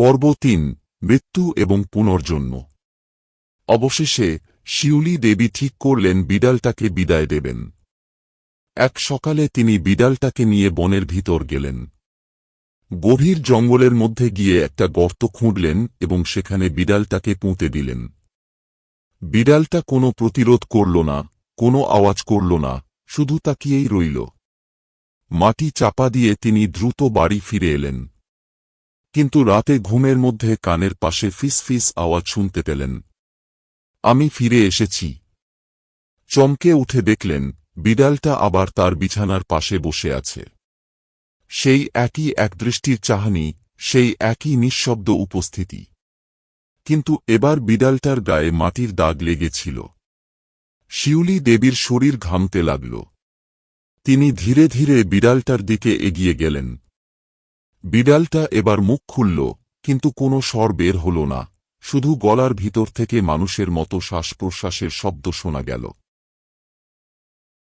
পর্ব ৩ মৃত্যু এবং পুনর্জন্ম। অবশেষে শিউলি দেবী ঠিক করলেন বিড়ালটাকে বিদায় দেবেন। এক সকালে তিনি বিড়ালটাকে নিয়ে বনের ভিতর গেলেন। গভীর জঙ্গলের মধ্যে গিয়ে একটা গর্ত খুঁড়লেন এবং সেখানে বিড়ালটাকে পুঁতে দিলেন। বিড়ালটা কোনো প্রতিরোধ করল না, কোনো আওয়াজ করল না, শুধু তাকিয়েই রইল। মাটি চাপা দিয়ে তিনি দ্রুত বাড়ি ফিরে এলেন। কিন্তু রাতে ঘুমের মধ্যে কানের পাশে ফিস ফিস আওয়াজ শুনতে পেলেন। আমি ফিরে এসেছি। চমকে উঠে দেখলেন বিড়ালটা আবার তার বিছানার পাশে বসে আছে। সেই একই একদৃষ্টির চাহনি, সেই একই নিঃশব্দ উপস্থিতি। কিন্তু এবার বিড়ালটার গায়ে মাটির দাগ লেগেছিল। শিউলি দেবীর শরীর ঘামতে লাগল। তিনি ধীরে ধীরে বিড়ালটার দিকে এগিয়ে গেলেন। বিড়ালটা এবার মুখ খুলল, কিন্তু কোনো স্বর বের হল না, শুধু গলার ভিতর থেকে মানুষের মতো শ্বাস প্রশ্বাসের শব্দ শোনা গেল।